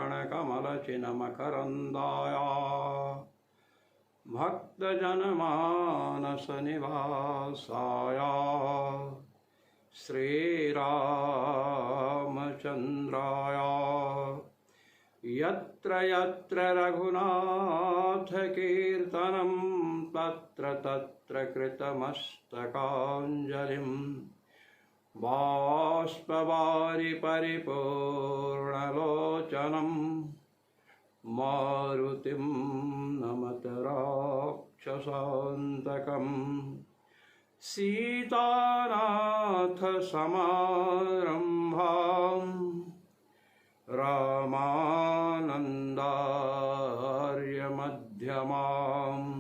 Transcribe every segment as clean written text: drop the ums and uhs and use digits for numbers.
चरणकमलचिन्मकरन्दाया भक्तजनमानसनिवासाय श्रीरामचन्द्राय यत्र यत्र रघुनाथकीर्तनं तत्र तत्र कृतमस्तकाञ्जलिं बाष्पवारि परिपूर्णलोचनं मारुतिं नमत राक्षसान्तकं सीतानाथसमारम्भां रामानन्दार्यमध्यमाम्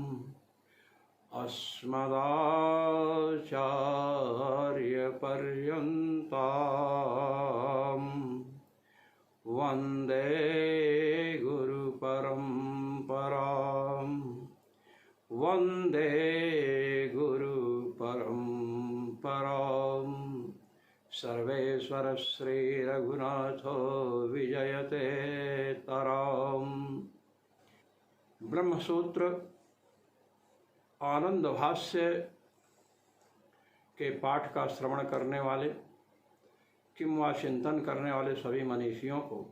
अस्मदाचार्यपर्यन्तां वन्दे गुरुपरम्परां वन्दे गुरुपरम्परां सर्वेश्वर श्रीरघुनाथो विजयते तराम्। ब्रह्मसूत्र आनंद भाष्य के पाठ का श्रवण करने वाले किंवा चिंतन करने वाले सभी मनीषियों को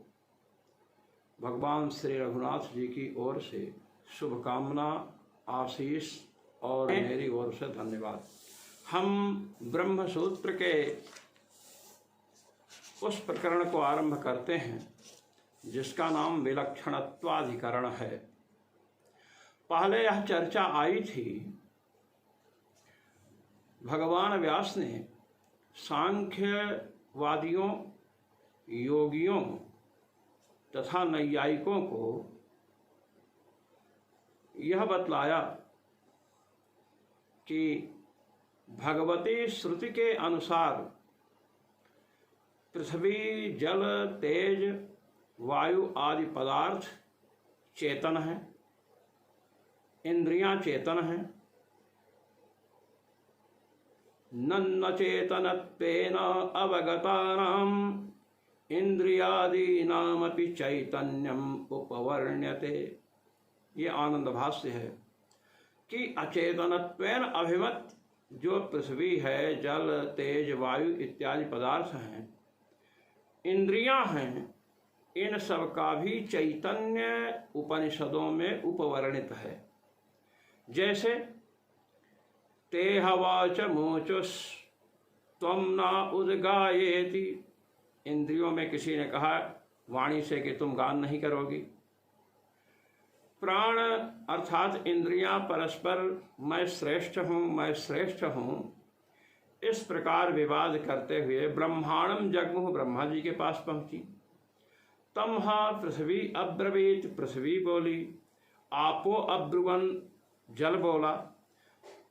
भगवान श्री रघुनाथ जी की ओर से शुभकामना, आशीष और मेरी ओर से धन्यवाद। हम ब्रह्मसूत्र के उस प्रकरण को आरंभ करते हैं जिसका नाम विलक्षणत्वाधिकरण है। पहले यह चर्चा आई थी, भगवान व्यास ने सांख्यवादियों, योगियों तथा नैयायिकों को यह बतलाया कि भगवती श्रुति के अनुसार पृथ्वी, जल, तेज, वायु आदि पदार्थ चेतन हैं, इंद्रियां चेतन हैं। न चेतनत्वेन अवगतानाम् इंद्रियादीनामपि चैतन्यम उपवर्ण्यते। ये आनंद भाष्य है कि अचेतनत्वेन अभिमत जो पृथ्वी है, जल, तेज, वायु इत्यादि पदार्थ हैं, इंद्रियां हैं, इन सब का भी चैतन्य उपनिषदों में उपवर्णित है। जैसे ते हवाच मोचुस त्वं न उद्गायेति, इंद्रियों में किसी ने कहा वाणी से कि तुम गान नहीं करोगी। प्राण अर्थात इंद्रियां परस्पर मैं श्रेष्ठ हूँ, मैं श्रेष्ठ हूँ, इस प्रकार विवाद करते हुए ब्रह्मांडम जगमुह ब्रह्मा जी के पास पहुंची। तमहा पृथ्वी अब्रवीत, पृथ्वी बोली। आपो अब्रुवन, जल बोला।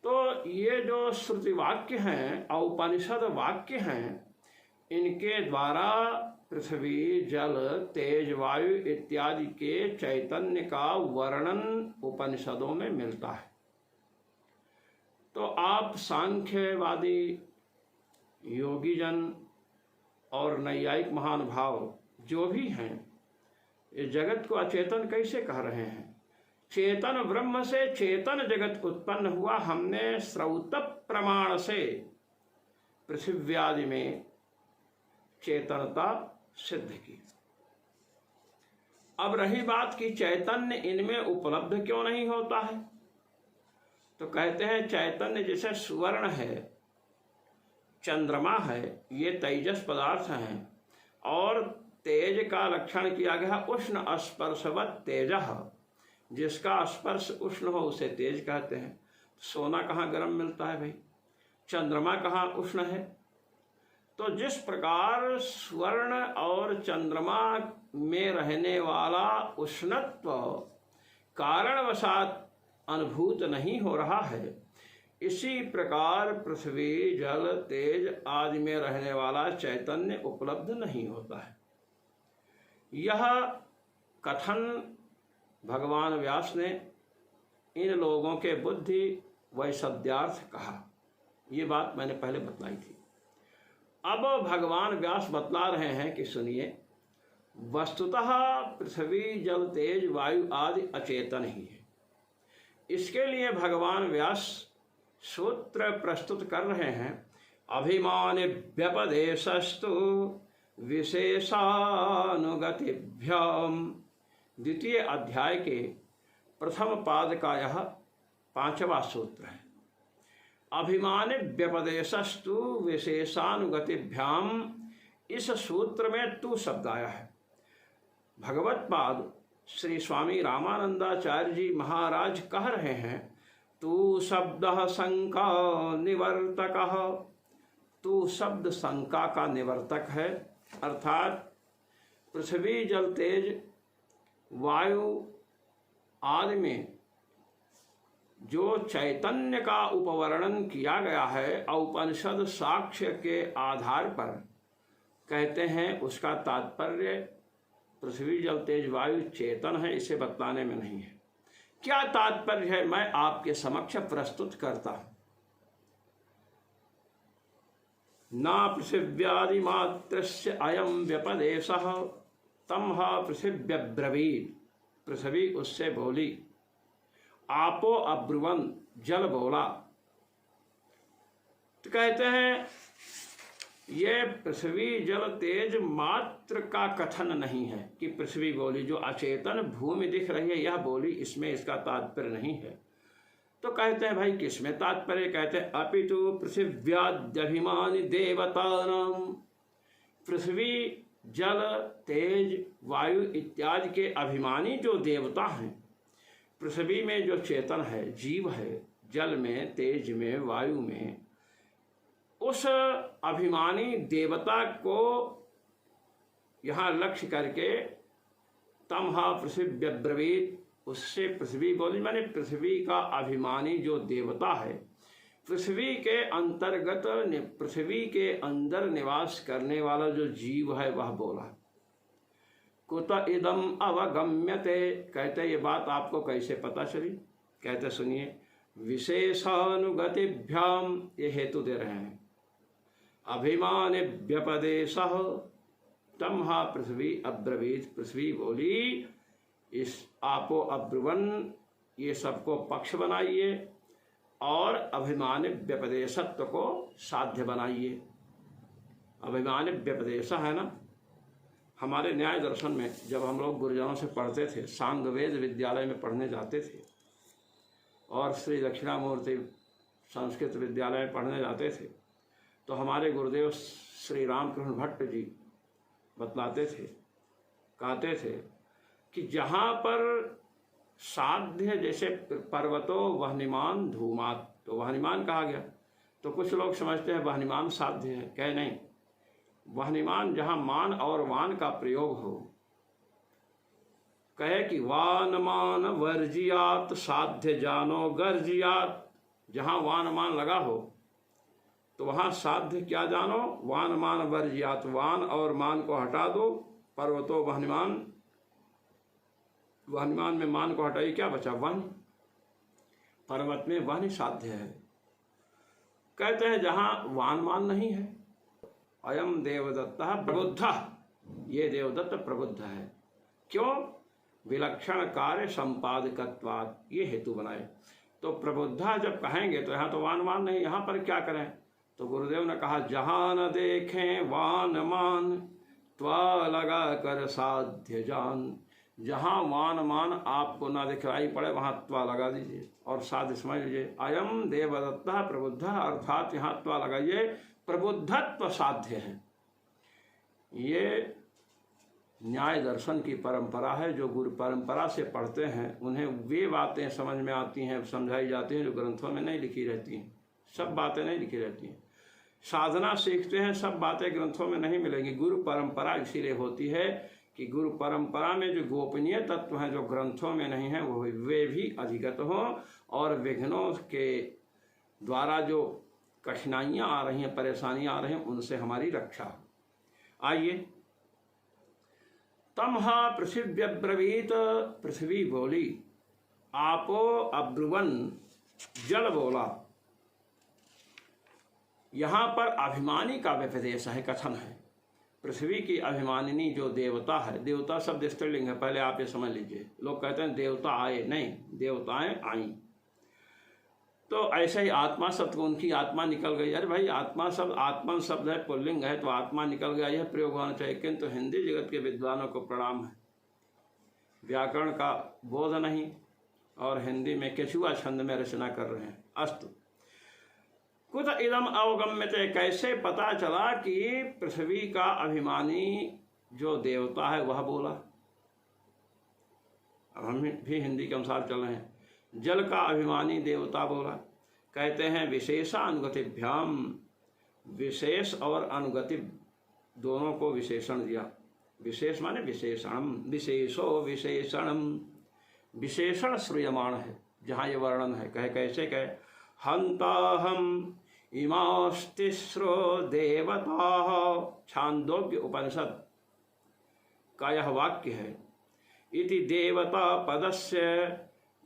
तो ये जो श्रुति वाक्य हैं, औपनिषद वाक्य हैं, इनके द्वारा पृथ्वी, जल, तेज, वायु इत्यादि के चैतन्य का वर्णन उपनिषदों में मिलता है। तो आप सांख्यवादी, योगीजन और नैयायिक महानुभाव जो भी हैं, इस जगत को अचेतन कैसे कह रहे हैं? चेतन ब्रह्म से चेतन जगत उत्पन्न हुआ। हमने श्रौत प्रमाण से पृथिव्यादि में चेतनता सिद्ध की। अब रही बात कि चैतन्य इनमें उपलब्ध क्यों नहीं होता है, तो कहते हैं चैतन्य जैसे सुवर्ण है, चंद्रमा है, ये तेजस पदार्थ हैं, और तेज का लक्षण किया गया उष्ण स्पर्शवत तेजः, जिसका स्पर्श उष्ण हो उसे तेज कहते हैं। सोना कहाँ गर्म मिलता है भाई, चंद्रमा कहाँ उष्ण है। तो जिस प्रकार स्वर्ण और चंद्रमा में रहने वाला उष्णत्व कारणवशात अनुभूत नहीं हो रहा है, इसी प्रकार पृथ्वी, जल, तेज आदि में रहने वाला चैतन्य उपलब्ध नहीं होता है। यह कथन भगवान व्यास ने इन लोगों के बुद्धि वैसद्यार्थ कहा। ये बात मैंने पहले बतलाई थी। अब भगवान व्यास बतला रहे हैं कि सुनिए, वस्तुतः पृथ्वी जल तेज वायु आदि अचेतन ही है। इसके लिए भगवान व्यास सूत्र प्रस्तुत कर रहे हैं। अभिमान व्यपदेशस्तु विशेषानुगतिभ्याम, द्वितीय अध्याय के प्रथम पाद का यह 5वां सूत्र है। अभिमान व्यपदेशस्तु विशेषानुगतिभ्याम, इस सूत्र में तू शब्द आया है। भगवत पाद श्री स्वामी रामानंदाचार्य जी महाराज कह रहे हैं, तू शब्द शंका निवर्तक, तू शब्द शंका का निवर्तक है। अर्थात पृथ्वी जल तेज वायु आदि में जो चैतन्य का उपवर्णन किया गया है औपनिषद साक्ष्य के आधार पर कहते हैं, उसका तात्पर्य पृथ्वी जल तेज वायु चेतन है, इसे बतलाने में नहीं है। क्या तात्पर्य है मैं आपके समक्ष प्रस्तुत करता हूं। ना पृथिव्यादि मात्रस्य अयम व्यपदेशः तम पृथिव्यब्रवीत्, पृथ्वी उससे बोली, आपो अब्रुवन, जल बोला। तो कहते हैं ये पृथ्वी जल तेज मात्र का कथन नहीं है कि पृथ्वी बोली, जो अचेतन भूमि दिख रही है यह बोली, इसमें इसका तात्पर्य नहीं है। तो कहते हैं भाई किसमें तात्पर्य, कहते हैं अपितु पृथिव्याद्यभिमानी देवतानाम, पृथ्वी जल तेज वायु इत्यादि के अभिमानी जो देवता हैं, पृथ्वी में जो चेतन है, जीव है, जल में, तेज में, वायु में, उस अभिमानी देवता को यहाँ लक्ष्य करके तमहा पृथिव्यब्रवीत्, उससे पृथ्वी बोली, माने पृथ्वी का अभिमानी जो देवता है, पृथ्वी के अंतर्गत, पृथ्वी के अंदर निवास करने वाला जो जीव है वह बोला। कुत इदम अवगम्यते, कहते ये बात आपको कैसे पता चली, कहते सुनिए, विशेषानुगतिभ्याम, ये हेतु दे रहे हैं। अभिमान व्यपदेशः तमहा पृथ्वी अब्रवीत, पृथ्वी बोली, इस आपो अब्रुवन, ये सबको पक्ष बनाइए और अभिमान व्यपदेशत्व को साध्य बनाइए। अभिमान व्यपदेश है ना, हमारे न्याय दर्शन में जब हम लोग गुरुजनों से पढ़ते थे, सांगवेद विद्यालय में पढ़ने जाते थे और श्री दक्षिणामूर्ति संस्कृत विद्यालय में पढ़ने जाते थे, तो हमारे गुरुदेव श्री रामकृष्ण भट्ट जी बतलाते थे, कहते थे कि जहाँ पर साध्य, जैसे पर्वतो वह्निमान धूमात, तो वह्निमान कहा गया, तो कुछ लोग समझते हैं वह्निमान साध्य है, कहे नहीं, वह्निमान जहाँ मान और वान का प्रयोग हो, कहे कि वान मान वर्जियात साध्य जानो गर्जियात, जहाँ वान मान लगा हो तो वहाँ साध्य क्या जानो, वान मान वर्जियात, वान और मान को हटा दो, पर्वतो वह्निमान, वह्निमान में मान को हटाइए, क्या बचा, वन, पर्वत में वन साध्य है। कहते हैं जहाँ वान मान नहीं है, अयम देवदत्ता प्रबुद्ध, ये देवदत्त प्रबुद्ध है, क्यों, विलक्षण कार्य संपादकत्वात्, ये हेतु बनाए। तो प्रबुद्धा जब कहेंगे तो यहाँ तो वान मान नहीं, यहाँ पर क्या करें, तो गुरुदेव ने कहा जहाँ न देखें वान मान त्वा लगा कर साध्य जान, जहाँ वान मान आपको ना दिखलाई पड़े वहाँ त्वा लगा दीजिए और साध्य समझ लीजिए। अयम देवदत्ता प्रबुद्ध, अर्थात यहाँ त्वा लगाइए, प्रबुद्धत्व साध्य है। ये न्याय दर्शन की परंपरा है, जो गुरु परंपरा से पढ़ते हैं उन्हें वे बातें समझ में आती हैं, समझाई जाती हैं जो ग्रंथों में नहीं लिखी रहती हैं। सब बातें नहीं लिखी रहती हैं, साधना सीखते हैं, सब बातें ग्रंथों में नहीं मिलेंगी। गुरु परंपरा इसीलिए होती है कि गुरु परंपरा में जो गोपनीय तत्व हैं जो ग्रंथों में नहीं हैं, वो वे भी अधिगत हों और विघ्नों के द्वारा जो कठिनाइयाँ आ रही हैं, परेशानियाँ आ रही हैं, उनसे हमारी रक्षा हो। आइए, तमहा पृथिव्यब्रवीत, पृथ्वी बोली, आपो अब्रुवन, जल बोला। यहाँ पर अभिमानी का व्यपदेश है, कथन है। पृथ्वी की अभिमानिनी जो देवता है, देवता शब्द स्त्रीलिंग है, पहले आप ये समझ लीजिए। लोग कहते हैं देवता आए, नहीं, देवताएं आई। तो ऐसे ही आत्मा शब्द को उनकी आत्मा निकल गई। अरे भाई, आत्मा शब्द, आत्मन शब्द है, पुल्लिंग है, तो आत्मा निकल गया, यह प्रयोग होना चाहिए। किंतु हिंदी जगत के विद्वानों को प्रणाम है, व्याकरण का बोध नहीं और हिंदी में केचुआ छंद में रचना कर रहे हैं। अस्तु, कुत इदम अवगम्यते, कैसे पता चला कि पृथ्वी का अभिमानी जो देवता है वह बोला। अब हम भी हिंदी के अनुसार चल रहे हैं। जल का अभिमानी देवता बोला। कहते हैं विशेषानुगतिभ्याम, विशेष और अनुगति दोनों को विशेषण दिया। विशेष माने विशेषणम, विशेषो विशेषणम, विशेषण श्रूयमाण है जहाँ ये वर्णन है। कहे कैसे, कहे हंताहम इमास्तिस्रो देवता, छांदोग्य उपनिषद का यह वाक्य है। इति देवता पदस्य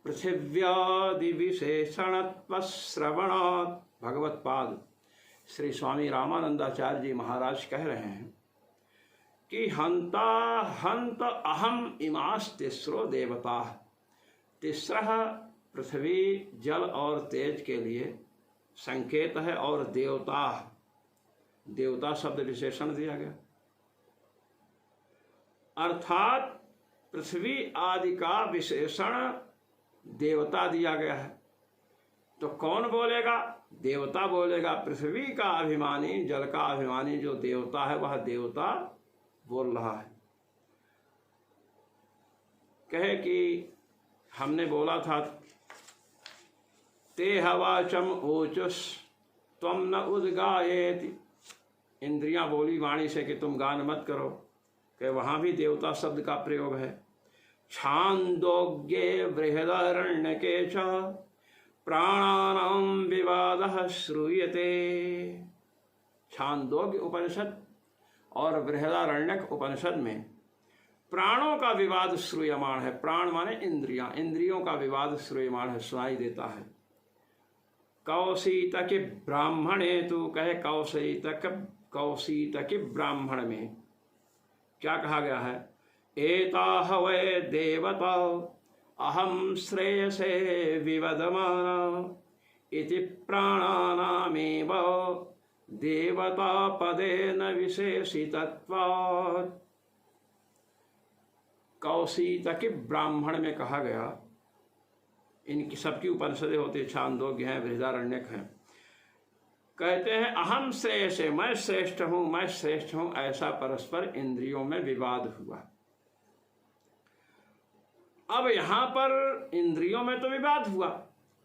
पृथिव्यादि विशेषणत्व श्रवणात्, भगवत्पाद श्री स्वामी रामानंदाचार्य जी महाराज कह रहे हैं कि हंता हंत अहम इमास तिस्रो देवता, तीसरा पृथ्वी जल और तेज के लिए संकेत है, और देवता, देवता शब्द विशेषण दिया गया, अर्थात पृथ्वी आदि का विशेषण देवता दिया गया है। तो कौन बोलेगा? देवता बोलेगा। पृथ्वी का अभिमानी, जल का अभिमानी जो देवता है वह देवता बोल रहा है। कहे कि हमने बोला था ते हवाचम ओचुस त्वम न उद्गायेति, इंद्रियां बोली वाणी से कि तुम गान मत करो, कि वहां भी देवता शब्द का प्रयोग है। छांदोग्ये बृहदारण्यके च प्राणानां विवादः श्रूयते। छांदोग्य उपनिषद और बृहदारण्यक उपनिषद में प्राणों का विवाद श्रूयमाण है। प्राण माने इंद्रियां, इंद्रियों का विवाद श्रूयमाण है, सुनाई देता है। कौशितक ब्राह्मणे तु, कहे कौशितक ब्राह्मण में क्या कहा गया है? एताह वै देवता अहम श्रेयसे विवदमाना इति प्राणानामेव देवता पदेन विशेषितत्वात्। कौशितक ब्राह्मण में कहा गया, इनकी सबकी उपनिषदें होती, छांदोग्य हैं, बृहदारण्यक हैं। कहते हैं अहम श्रेयसे, मैं श्रेष्ठ हूं, मैं श्रेष्ठ हूं, ऐसा परस्पर इंद्रियों में विवाद हुआ। अब यहां पर इंद्रियों में तो विवाद हुआ,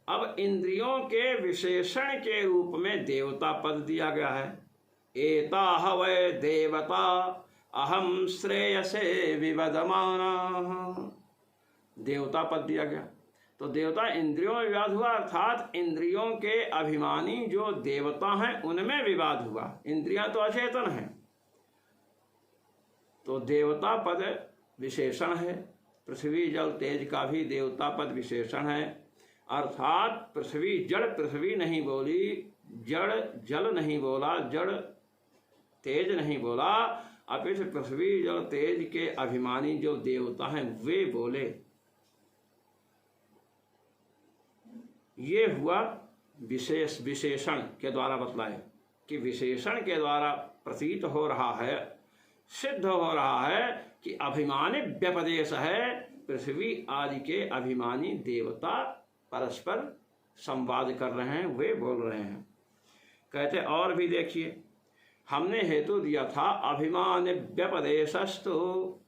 अब इंद्रियों के विशेषण के रूप में देवता पद दिया गया है। एताह वै देवता अहम श्रेयसे विवदमाना, देवता पद दिया गया। तो देवता इंद्रियों में विवाद हुआ, अर्थात इंद्रियों के अभिमानी जो देवता हैं उनमें विवाद हुआ। इंद्रियां तो अचेतन हैं, तो देवता पद विशेषण है। पृथ्वी जल तेज का भी देवता पद विशेषण है, अर्थात पृथ्वी जड़ पृथ्वी नहीं बोली, जड़ जल नहीं बोला, जड़ तेज नहीं बोला, अपितु पृथ्वी जल तेज के अभिमानी जो देवता हैं वे बोले। ये हुआ विशेषण के द्वारा बतलाए कि विशेषण के द्वारा प्रतीत हो रहा है, सिद्ध हो रहा है कि अभिमानी व्यपदेश है। पृथ्वी आदि के अभिमानी देवता परस्पर संवाद कर रहे हैं, वे बोल रहे हैं। कहते और भी देखिए, हमने हेतु दिया था अभिमान व्यपदेशस्तु,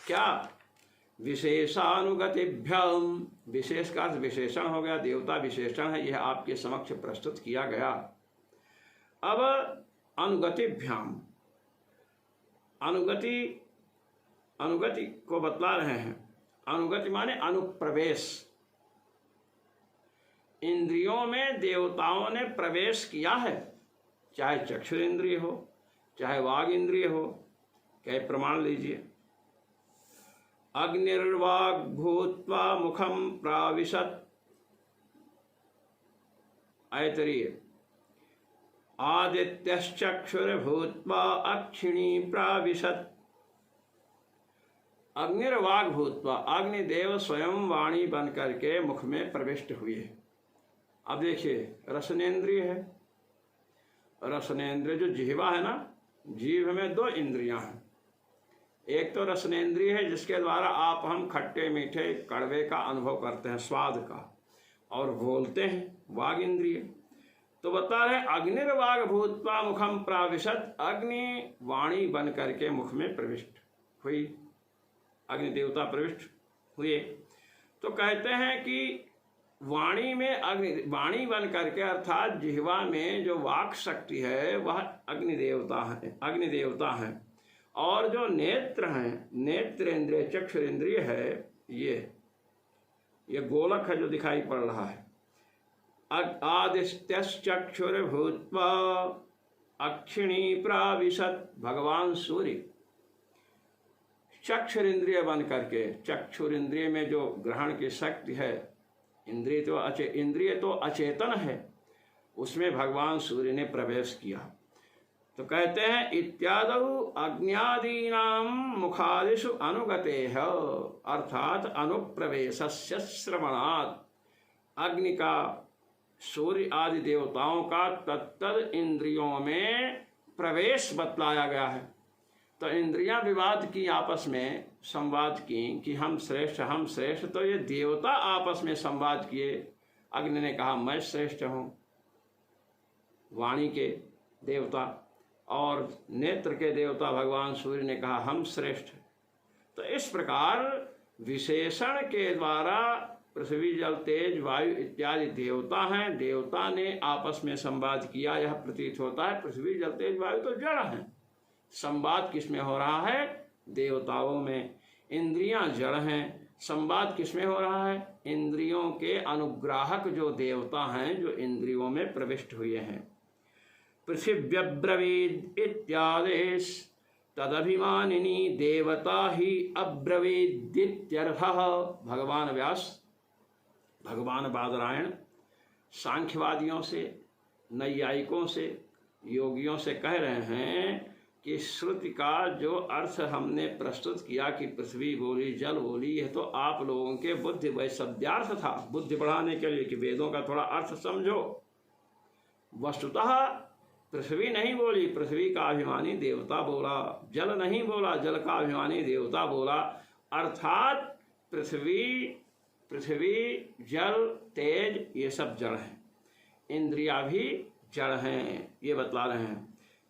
क्या? विशेषानुगतिभ्याम, विशेष का विशेषण हो गया, देवता विशेषण है, यह आपके समक्ष प्रस्तुत किया गया। अब अनुगतिभ्याम, अनुगति को बतला रहे हैं। अनुगति माने अनुप्रवेश, इंद्रियों में देवताओं ने प्रवेश किया है, चाहे चक्षु इंद्रिय हो, चाहे वाग इंद्रिय हो। क्या प्रमाण लीजिए? अग्निर्वाग भूत्वा मुखम प्राविशत, ऐतरीय आदित्यश्चक्षुर्भूत्वा अक्षिणी प्राविशत्। अग्निर्वाग भूत्वा, अग्निदेव स्वयं वाणी बन करके मुख में प्रविष्ट हुए। अब देखिए, रसनेन्द्रिय है, रसनेन्द्रिय जो जिह्वा है ना, जीभ में दो इंद्रियां हैं। एक तो रसनेन्द्रिय है जिसके द्वारा आप हम खट्टे मीठे कड़वे का अनुभव करते हैं, स्वाद का, और बोलते हैं, वाग इंद्रिय। तो बता रहे अग्निर्वाग भूत्वा मुखम प्राविशत, अग्नि वाणी बन करके मुख में प्रविष्ट हुई, अग्नि देवता प्रविष्ट हुए। तो कहते हैं कि वाणी में अग्नि, वाणी बन करके अर्थात जिह्वा में जो वाक शक्ति है वह अग्नि देवता है, अग्नि देवता है। और जो नेत्र हैं, नेत्रेंद्रिय चक्षुरेंद्रिय है, ये गोलक है जो दिखाई पड़ रहा है। आदित्यश्चक्षुर्भूत्वा अक्षिणी प्राविशत्, भगवान सूर्य चक्षुरेंद्रिय बन करके, चक्षुरेंद्रिय में जो ग्रहण की शक्ति है, इंद्रिय तो अचेतन है, उसमें भगवान सूर्य ने प्रवेश किया। तो कहते हैं इत्यादौ अग्न्यादीनां मुखादिषु अनुगतेह, अर्थात अनुप्रवेशस्य श्रवणात्, अग्नि का, सूर्य आदि देवताओं का तत्तद इंद्रियों में प्रवेश बतलाया गया है। तो इंद्रियां विवाद की, आपस में संवाद की कि हम श्रेष्ठ, हम श्रेष्ठ। तो ये देवता आपस में संवाद किए। अग्नि ने कहा मैं श्रेष्ठ हूँ, वाणी के देवता, और नेत्र के देवता भगवान सूर्य ने कहा हम श्रेष्ठ। तो इस प्रकार विशेषण के द्वारा पृथ्वी जल तेज वायु इत्यादि देवता हैं, देवता ने आपस में संवाद किया। यह प्रतीत होता है पृथ्वी जल तेज वायु तो जड़ हैं, संवाद किसमें हो रहा है? देवताओं में। इंद्रियां जड़ हैं, संवाद किसमें हो रहा है? इंद्रियों के अनुग्राहक जो देवता हैं, जो इंद्रियों में प्रविष्ट हुए हैं। पृथिव्यब्रवीद इत्यादेश तदभिमानिनी देवता ही अब्रवीदित्यर्थः। भगवान व्यास, भगवान बादरायण सांख्यवादियों से, नैयायिकों से, योगियों से कह रहे हैं कि श्रुति का जो अर्थ हमने प्रस्तुत किया कि पृथ्वी बोली, जल बोली, यह तो आप लोगों के बुद्धि वैशब्द्यार्थ था, बुद्धि बढ़ाने के लिए कि वेदों का थोड़ा अर्थ समझो। वस्तुतः पृथ्वी नहीं बोली, पृथ्वी का अभिमानी देवता बोला। जल नहीं बोला, जल का अभिमानी देवता बोला। अर्थात पृथ्वी जल तेज ये सब जड़ हैं, इंद्रिया भी जड़ हैं, ये बतला रहे हैं।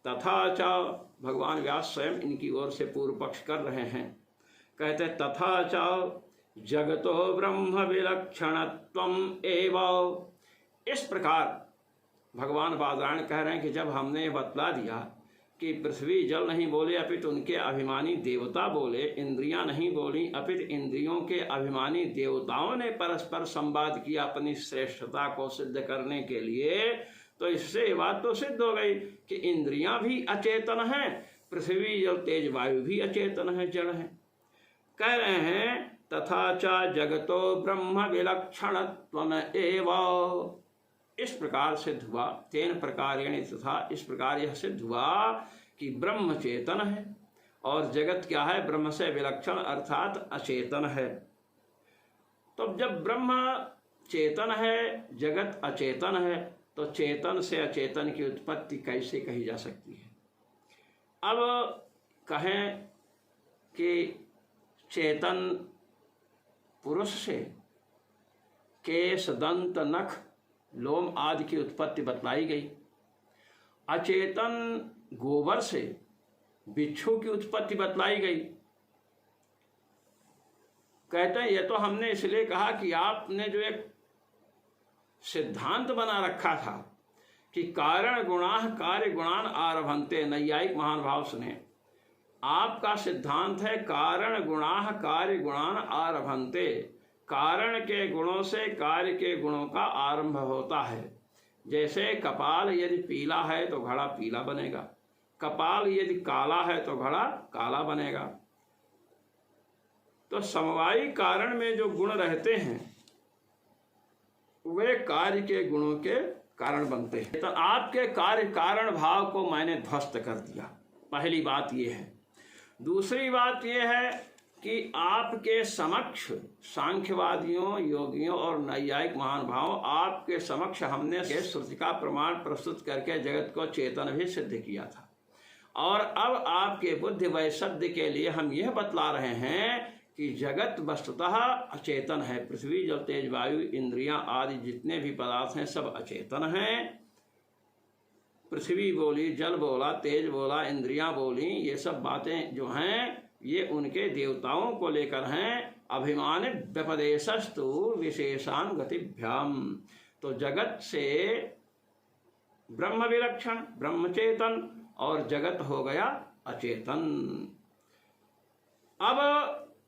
तथा च, भगवान व्यास स्वयं इनकी ओर से पूर्व पक्ष कर रहे हैं। कहते तथा च जगतो ब्रह्म विलक्षणत्वम एव। इस प्रकार भगवान बादरायण कह रहे हैं कि जब हमने बतला दिया कि पृथ्वी जल नहीं बोले अपित उनके अभिमानी देवता बोले, इंद्रियां नहीं बोली अपित इंद्रियों के अभिमानी देवताओं ने परस्पर संवाद किया अपनी श्रेष्ठता को सिद्ध करने के लिए, तो इससे ये बात तो सिद्ध हो गई कि इंद्रियां भी अचेतन हैं, पृथ्वी जल तेज वायु भी अचेतन है, जड़ है। कह रहे हैं तथा च जगतो ब्रह्म विलक्षणत्वम एव। इस प्रकार सिद्ध हुआ, तेन प्रकारेण तथा, इस प्रकार यह सिद्ध हुआ कि ब्रह्म चेतन है और जगत क्या है? ब्रह्म से विलक्षण अर्थात अचेतन है। तो जब ब्रह्म चेतन है, जगत अचेतन है, तो चेतन से अचेतन की उत्पत्ति कैसे कही जा सकती है? अब कहें कि चेतन पुरुष से केश, दंत, नख, लोम आदि की उत्पत्ति बतलाई गई। अचेतन गोबर से बिच्छू की उत्पत्ति बतलाई गई। कहते हैं ये तो हमने इसलिए कहा कि आपने जो एक सिद्धांत बना रखा था कि कारण गुणाः कार्य गुणान आरभन्ते, नैयायिक महान भाव सुने, आपका सिद्धांत है कारण गुणाः कार्य गुणान आरभन्ते, कारण के गुणों से कार्य के गुणों का आरंभ होता है। जैसे कपाल यदि पीला है तो घड़ा पीला बनेगा, कपाल यदि काला है तो घड़ा काला बनेगा। तो समवायी कारण में जो गुण रहते हैं वे कार्य के गुणों के कारण बनते हैं। तो आपके कार्य कारण भाव को मैंने ध्वस्त कर दिया, पहली बात ये है। दूसरी बात ये है कि आपके समक्ष सांख्यवादियों, योगियों और नैयायिक महानुभावों, आपके समक्ष हमने श्रुति का प्रमाण प्रस्तुत करके जगत को चेतन भी सिद्ध किया था। और अब आपके बुद्धि वैशद्य के लिए हम यह बतला रहे हैं कि जगत वस्तुतः अचेतन है। पृथ्वी, जल, तेज, वायु, इंद्रियां आदि जितने भी पदार्थ हैं सब अचेतन हैं। पृथ्वी बोली, जल बोला, तेज बोला, इंद्रियां बोली, ये सब बातें जो हैं ये उनके देवताओं को लेकर हैं। अभिमान व्यपदेशस्तु विशेषान गतिभ्याम। तो जगत से ब्रह्म विलक्षण, ब्रह्म चेतन, और जगत हो गया अचेतन। अब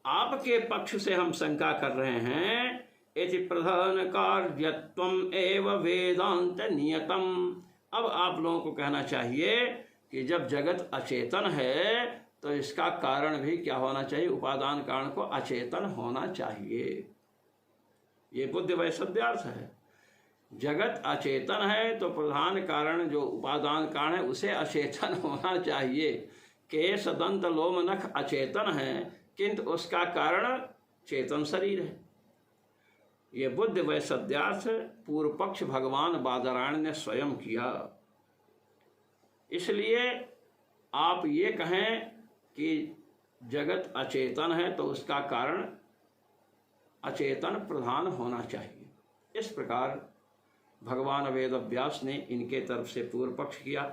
आपके पक्ष से हम शंका कर रहे हैं, इति प्रधान कार्यत्वम एव वेदांत नियतम। अब आप लोगों को कहना चाहिए कि जब जगत अचेतन है तो इसका कारण भी क्या होना चाहिए? उपादान कारण को अचेतन होना चाहिए। ये बुद्धि वैशद्यार्थ है। जगत अचेतन है तो प्रधान कारण जो उपादान कारण है उसे अचेतन होना चाहिए। केश, दंत, लोम, नख अचेतन है किंतु उसका कारण चेतन शरीर है। ये बुद्धि वैशद्यार्थ पूर्व पक्ष भगवान बादरायण ने स्वयं किया। इसलिए आप ये कहें कि जगत अचेतन है तो उसका कारण अचेतन प्रधान होना चाहिए। इस प्रकार भगवान वेद व्यास ने इनके तरफ से पूर्व पक्ष किया।